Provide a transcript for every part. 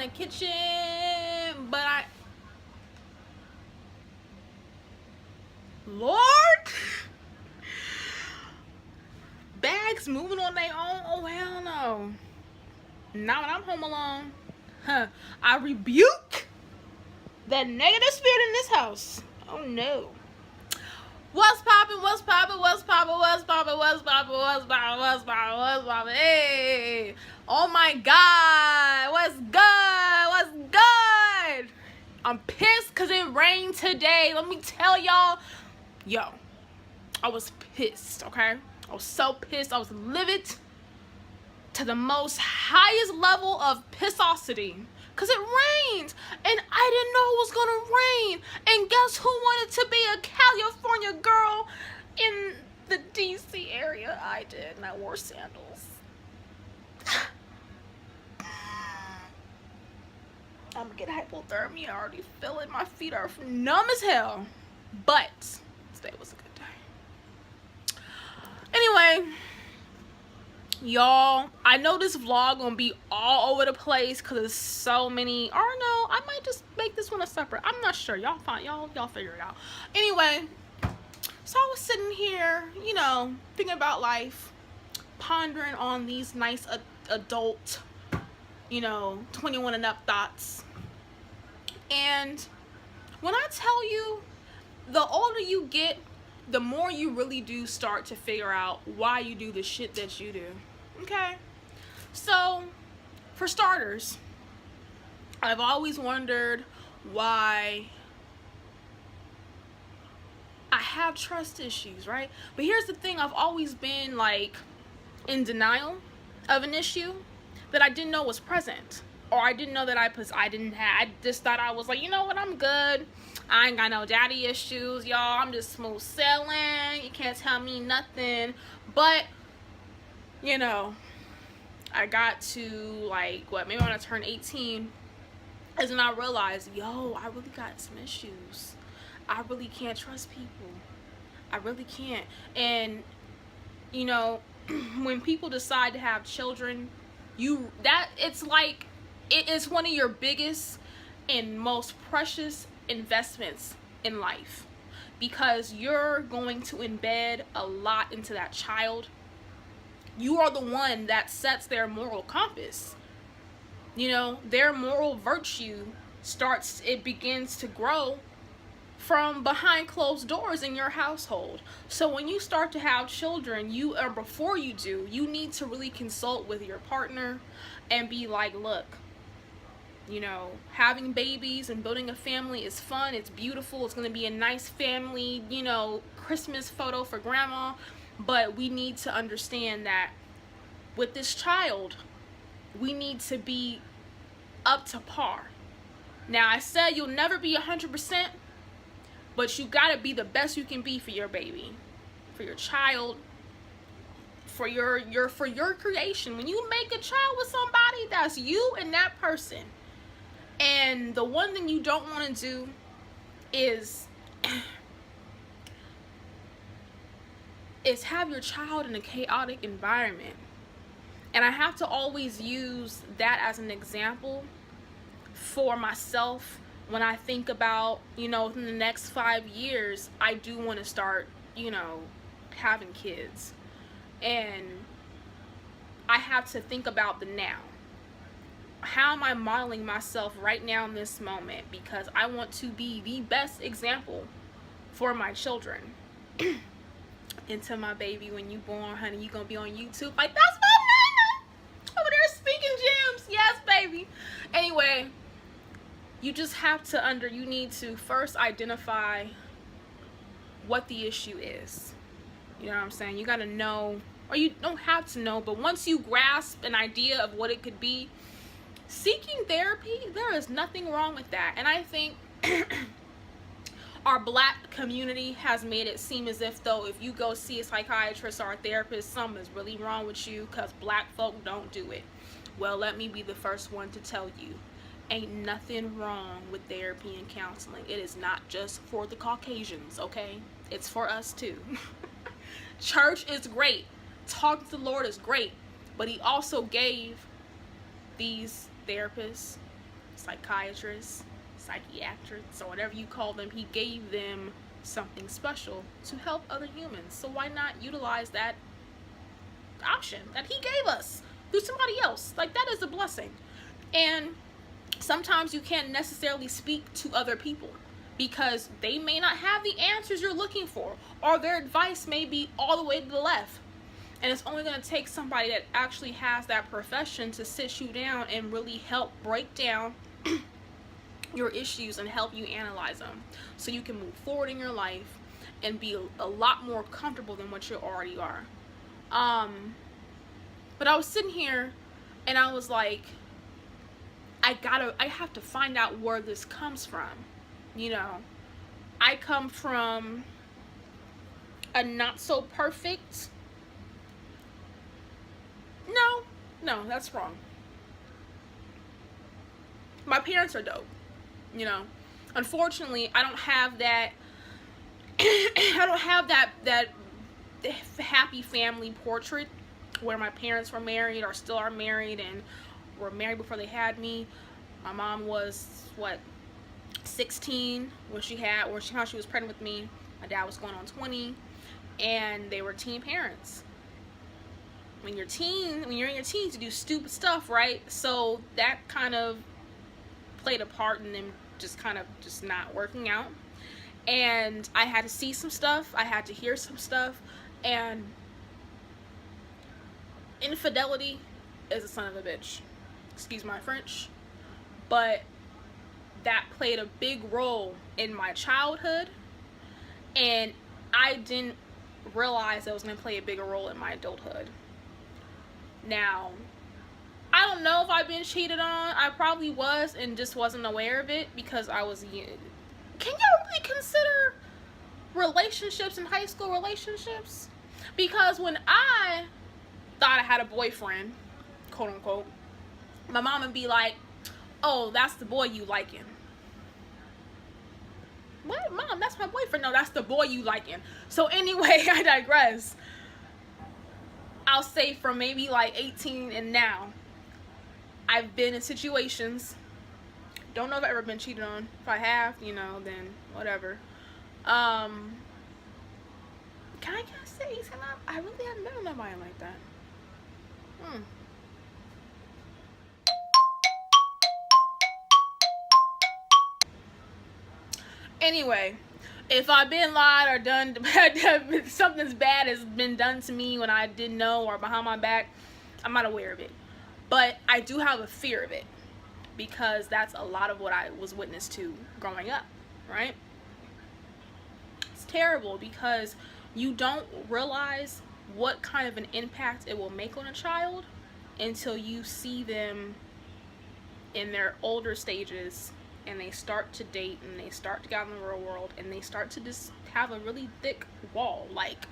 the kitchen, but Lord, bags moving on their own. Oh hell no! Not when I'm home alone. Huh? I rebuke that negative spirit in this house. Oh no! What's poppin'? What's poppin'? What's poppin'? What's poppin'? What's poppin'? What's poppin'? What's poppin'? What's poppin'? Hey! Oh my God! What's good? What's good? I'm pissed because it rained today. Let me tell y'all. Yo, I was pissed, okay? I was so pissed. I was livid to the most highest level of pissosity. Because it rained. And I didn't know it was going to rain. And guess who wanted to be a California girl in the DC area? I did. And I wore sandals. I'm going to get hypothermia. I already feel it. My feet are numb as hell. But today was a good day. Anyway, y'all, I know this vlog gonna be all over the place because there's so many. Or no, I might just make this one a separate. I'm not sure. Y'all fine. Y'all figure it out. Anyway, so I was sitting here, you know, thinking about life, pondering on these nice adult, you know, 21 and up thoughts. And when I tell you, the older you get, the more you really do start to figure out why you do the shit that you do. Okay? So, for starters, I've always wondered why I have trust issues, right? But here's the thing, I've always been like in denial of an issue that I didn't know was present. Or I didn't know that I just thought I was like, you know what, I'm good. I ain't got no daddy issues, y'all. I'm just smooth sailing. You can't tell me nothing. But, you know, I got to, like, maybe when I turned 18, is when I realized, yo, I really got some issues. I really can't trust people. I really can't. And, you know, when people decide to have children, it's like, it is one of your biggest and most precious investments in life, because you're going to embed a lot into that child. You are the one that sets their moral compass. You know, their moral virtue begins to grow from behind closed doors in your household. So when you start to have children, before you do, you need to really consult with your partner and be like, look, you know, having babies and building a family is fun. It's beautiful. It's going to be a nice family, you know, Christmas photo for grandma. But we need to understand that with this child, we need to be up to par. Now, I said you'll never be 100%, but you got to be the best you can be for your baby, for your child, for your creation. When you make a child with somebody, that's you and that person. And the one thing you don't want to do is have your child in a chaotic environment. And I have to always use that as an example for myself when I think about, you know, within the next 5 years, I do want to start, you know, having kids. And I have to think about the now. How am I modeling myself right now in this moment? Because I want to be the best example for my children. And to my baby, when you born, honey, you gonna be on YouTube like, that's my mama over there speaking gems. Yes, baby. Anyway, you just have to you need to first identify what the issue is. You know what I'm saying? You gotta know, or you don't have to know, but once you grasp an idea of what it could be, seeking therapy, there is nothing wrong with that. And I think our black community has made it seem as if though if you go see a psychiatrist or a therapist, something is really wrong with you because black folk don't do it. Well, let me be the first one to tell you, ain't nothing wrong with therapy and counseling. It is not just for the Caucasians, okay? It's for us too. Church is great. Talking to the Lord is great. But he also gave these therapists psychiatrists, psychiatrists, or whatever you call them, he gave them something special to help other humans. So why not utilize that option that he gave us through somebody else? Like, that is a blessing. And sometimes you can't necessarily speak to other people because they may not have the answers you're looking for, or their advice may be all the way to the left. And it's only going to take somebody that actually has that profession to sit you down and really help break down your issues and help you analyze them so you can move forward in your life and be a lot more comfortable than what you already are. But I was sitting here and I was like, I have to find out where this comes from. You know, I come from a not so perfect, no, that's wrong. My parents are dope, you know. Unfortunately, I don't have that that happy family portrait where my parents were married or still are married and were married before they had me. My mom was 16 when she was pregnant with me. My dad was going on 20, and they were teen parents. When you're in your teens, you do stupid stuff, right? So that kind of played a part in them just not working out. And I had to see some stuff, I had to hear some stuff, and infidelity is a son of a bitch. Excuse my French. But that played a big role in my childhood, and I didn't realize it was going to play a bigger role in my adulthood. Now, I don't know if I've been cheated on. I probably was and just wasn't aware of it because I was young. Can y'all really consider relationships in high school relationships? Because when I thought I had a boyfriend, quote unquote, my mom would be like, "Oh, that's the boy you liking." What? Mom, that's my boyfriend. No, that's the boy you liking. So anyway, I digress. I'll say from maybe like 18 and now, I've been in situations. Don't know if I've ever been cheated on. If I have, you know, then whatever. Can I say I really haven't been with nobody like that. Anyway, if I've been lied or done, something's bad has been done to me when I didn't know or behind my back, I'm not aware of it. But I do have a fear of it because that's a lot of what I was witness to growing up, right? It's terrible because you don't realize what kind of an impact it will make on a child until you see them in their older stages and they start to date and they start to get out in the real world and they start to just have a really thick wall. Like,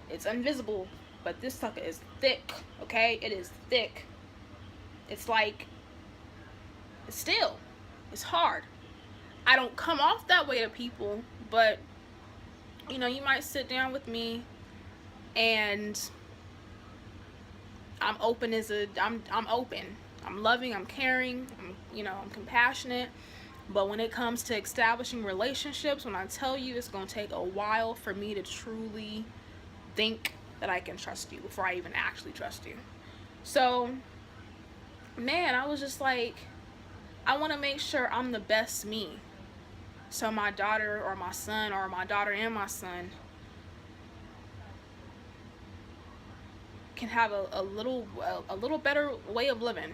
it's invisible, but this sucker is thick, okay? It is thick. It's like, it's hard. I don't come off that way to people, but you know, you might sit down with me and I'm open I'm open. I'm loving, I'm caring, I'm compassionate. But when it comes to establishing relationships, when I tell you it's going to take a while for me to truly think that I can trust you before I even actually trust you. So, man, I was just like, I want to make sure I'm the best me. So my daughter or my son, or my daughter and my son, can have a little better way of living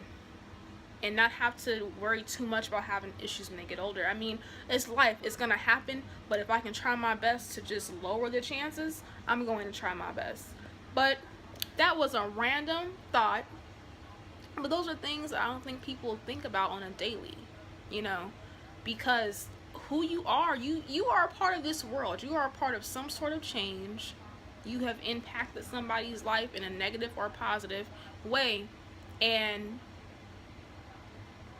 and not have to worry too much about having issues when they get older. I mean, it's life, it's gonna happen, but if I can try my best to just lower the chances, I'm going to try my best. But that was a random thought, but those are things I don't think people think about on a daily, because who you are a part of this world. You are a part of some sort of change. You have impacted somebody's life in a negative or positive way, and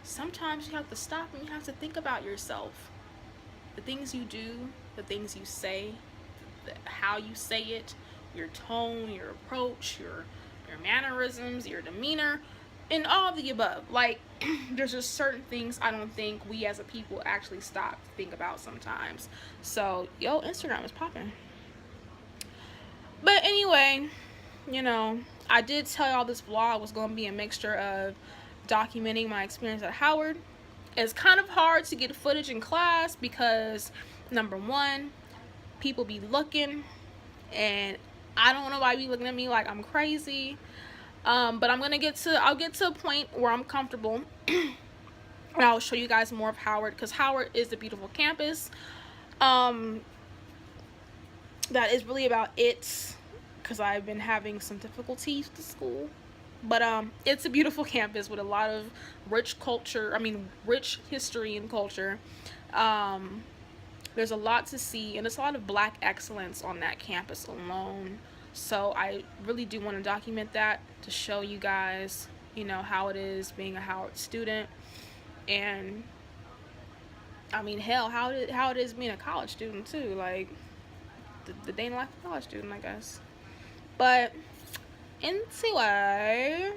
sometimes you have to stop and you have to think about yourself. The things you do, the things you say, how you say it, your tone, your approach, your mannerisms, your demeanor, and all of the above. Like, there's just certain things I don't think we as a people actually stop to think about sometimes. So, yo, Instagram is popping. But anyway, you know, I did tell y'all this vlog was going to be a mixture of documenting my experience at Howard. It's kind of hard to get footage in class because, number one, people be looking, and I don't know why be looking at me like I'm crazy. But I'll get to a point where I'm comfortable and I'll show you guys more of Howard, because Howard is a beautiful campus. That is really about it, because I've been having some difficulties with school. But it's a beautiful campus with a lot of rich history and culture. There's a lot to see, and there's a lot of Black excellence on that campus alone. So I really do want to document that to show you guys, you know, how it is being a Howard student. And I mean, hell, how it is being a college student too. Like, the day in the life of a college student, I guess. But anyway,